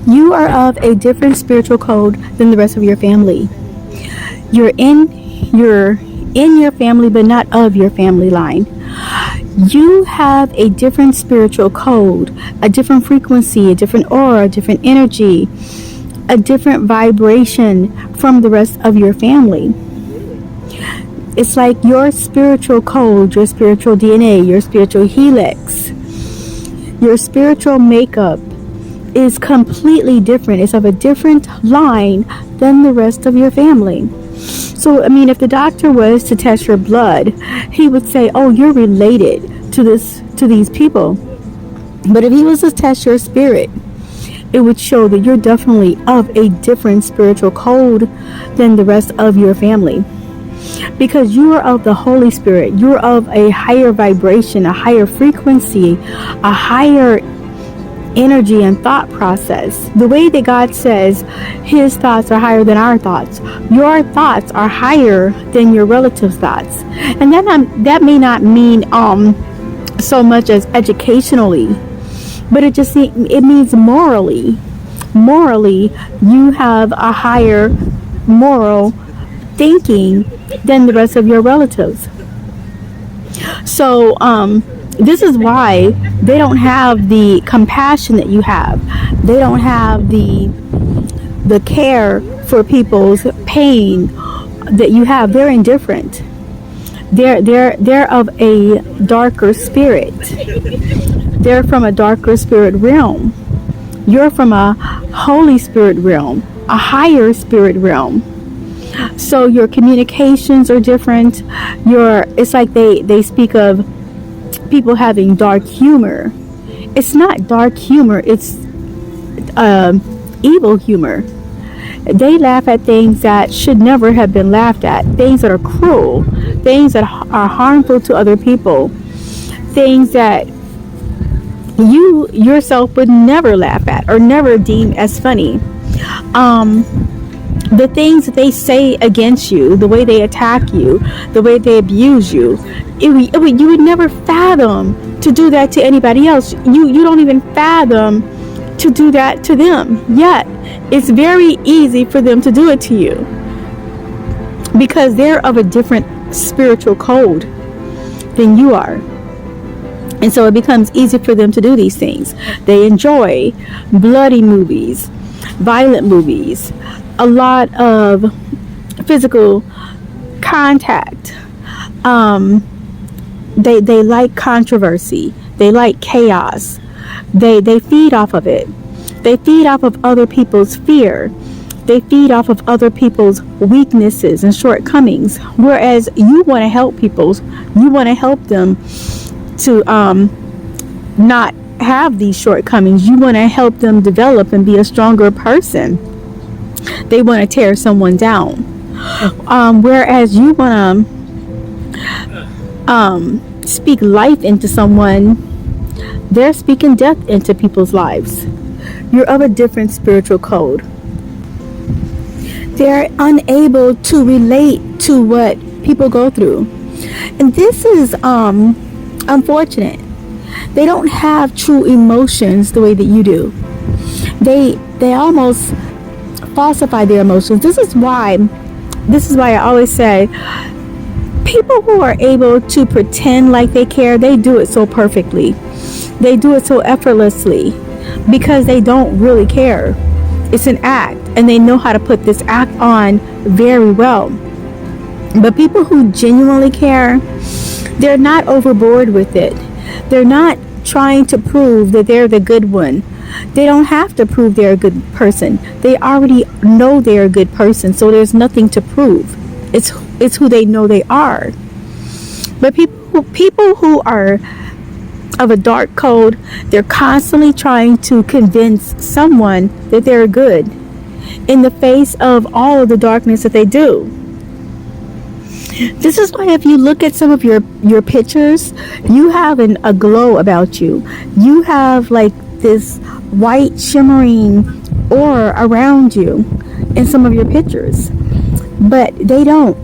You are of a different spiritual code than the rest of your family. You're in your family, but not of your family line. You have a different spiritual code, a different frequency, a different aura, a different energy, a different vibration from the rest of your family. It's like your spiritual code, your spiritual DNA, your spiritual helix, your spiritual makeup is completely different. It's of a different line than the rest of your family. So, I mean, if the doctor was to test your blood, he would say, oh, you're related to these people. But if he was to test your spirit, it would show that you're definitely of a different spiritual code than the rest of your family. Because you are of the Holy Spirit. You're of a higher vibration, a higher frequency, a higher energy and thought process. The way that God says his thoughts are higher than our thoughts, your thoughts are higher than your relatives' thoughts. And that may not mean so much as educationally, but it means morally. Morally, you have a higher moral thinking than the rest of your relatives. So this is why they don't have the compassion that you have. They don't have the care for people's pain that you have. They're indifferent. They're of a darker spirit. They're from a darker spirit realm. You're from a Holy Spirit realm, a higher spirit realm. So your communications are different. It's like they speak of people having dark humor. It's not dark humor, it's evil humor. They laugh at things that should never have been laughed at, things that are cruel, things that are harmful to other people, things that you yourself would never laugh at or never deem as funny. The things that they say against you, the way they attack you, the way they abuse you, you would never fathom to do that to anybody else. You don't even fathom to do that to them. Yet, it's very easy for them to do it to you because they're of a different spiritual code than you are. And so it becomes easy for them to do these things. They enjoy bloody movies, violent movies, a lot of physical contact. They like controversy. They like chaos. They feed off of it. They feed off of other people's fear. They feed off of other people's weaknesses and shortcomings. Whereas you want to help people. You want to help them to not have these shortcomings. You want to help them develop and be a stronger person. They want to tear someone down. Whereas you want to speak life into someone, they're speaking death into people's lives. You're of a different spiritual code. They're unable to relate to what people go through. And this is unfortunate. They don't have true emotions the way that you do. They almost falsify their emotions. This is why I always say people who are able to pretend like they care, they do it so perfectly. They do it so effortlessly because they don't really care. It's an act, and they know how to put this act on very well. But people who genuinely care, they're not overboard with it. They're not trying to prove that they're the good one. They don't have to prove they're a good person. They already know they're a good person, so there's nothing to prove. It's who they know they are. But people who are of a dark code, they're constantly trying to convince someone that they're good in the face of all of the darkness that they do. This is why if you look at some of your pictures, you have a glow about you. You have like this white shimmering aura around you in some of your pictures, but they don't.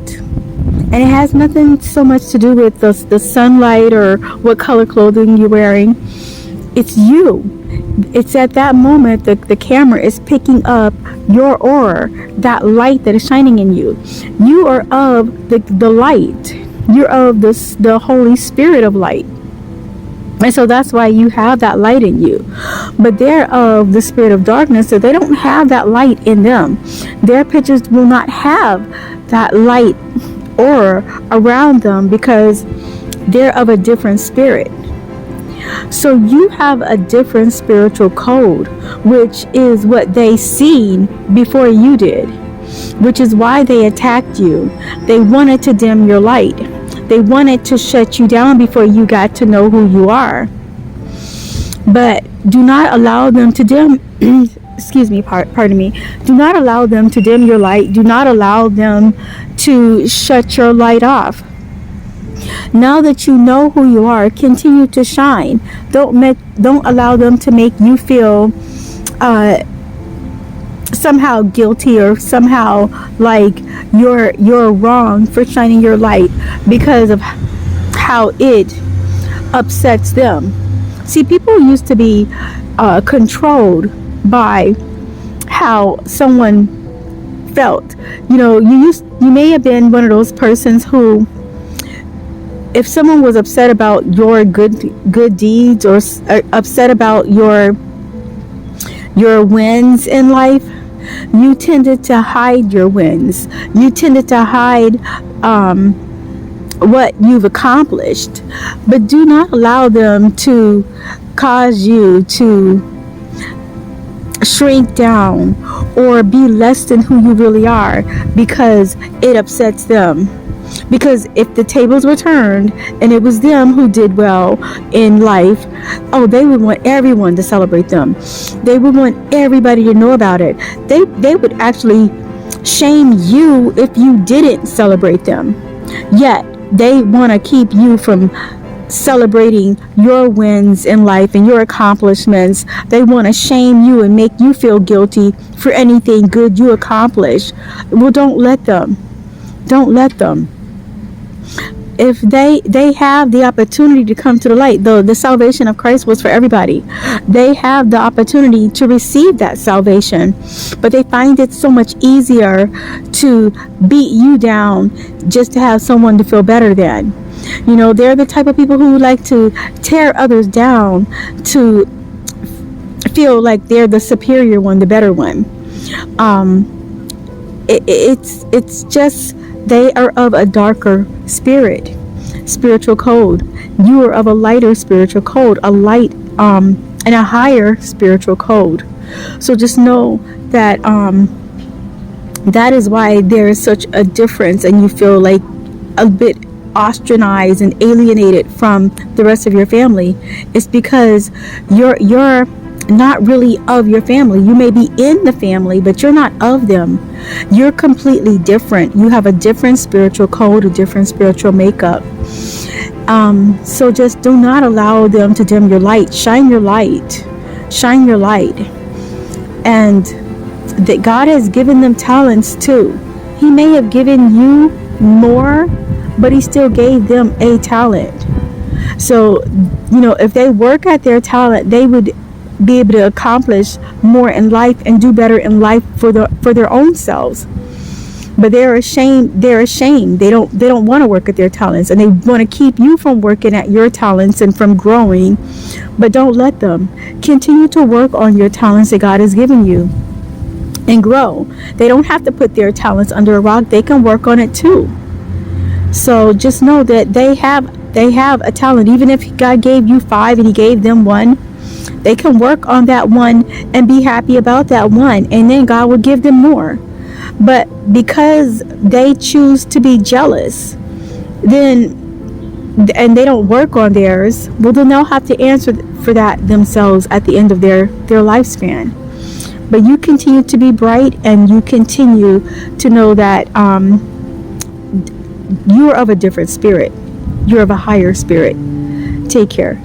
And it has nothing so much to do with the sunlight or what color clothing you're wearing. It's you. It's at that moment that the camera is picking up your aura, that light that is shining in you. You are of the light. You're of the Holy Spirit of light. And so that's why you have that light in you. But they're of the spirit of darkness, so they don't have that light in them. Their pictures will not have that light aura around them because they're of a different spirit. So you have a different spiritual code, which is what they seen before you did, which is why they attacked you. They wanted to dim your light. They wanted to shut you down before you got to know who you are. But do not allow them to dim, excuse me, pardon me. Do not allow them to dim your light. Do not allow them to shut your light off. Now that you know who you are, continue to shine. Don't allow them to make you feel somehow guilty or somehow like you're wrong for shining your light because of how it upsets them. See, people used to be controlled by how someone felt. You know, you may have been one of those persons who, if someone was upset about your good deeds or upset about your wins in life, you tended to hide your wins. You tended to hide what you've accomplished. But do not allow them to cause you to shrink down or be less than who you really are because it upsets them. Because if the tables were turned and it was them who did well in life, oh, they would want everyone to celebrate them. They would want everybody to know about it. They would actually shame you if you didn't celebrate them. Yet they want to keep you from celebrating your wins in life and your accomplishments. They want to shame you and make you feel guilty for anything good you accomplish. Well, don't let them. Don't let them. If they have the opportunity to come to the light, though the salvation of Christ was for everybody, they have the opportunity to receive that salvation, but they find it so much easier to beat you down just to have someone to feel better than. You know, they're the type of people who like to tear others down to feel like they're the superior one, the better one. It's just they are of a darker spiritual code. You are of a lighter spiritual code, a light and a higher spiritual code. So just know that that is why there is such a difference, and you feel like a bit ostracized and alienated from the rest of your family. It's because you're not really of your family. You may be in the family, but you're not of them. You're completely different. You have a different spiritual code, a different spiritual makeup. So just do not allow them to dim your light. Shine your light. Shine your light. And that God has given them talents too. He may have given you more, but he still gave them a talent. So, you know, if they work at their talent, they would be able to accomplish more in life and do better in life for their own selves. But they're ashamed. They don't want to work at their talents, and they want to keep you from working at your talents and from growing. But don't let them. Continue to work on your talents that God has given you and grow. They don't have to put their talents under a rock. They can work on it too. So just know that they have a talent. Even if God gave you 5 and he gave them 1, they can work on that 1 and be happy about that 1, and then God will give them more. But because they choose to be jealous, and they don't work on theirs, well, then they'll have to answer for that themselves at the end of their lifespan. But you continue to be bright, and you continue to know that you're of a different spirit. You're of a higher spirit. Take care.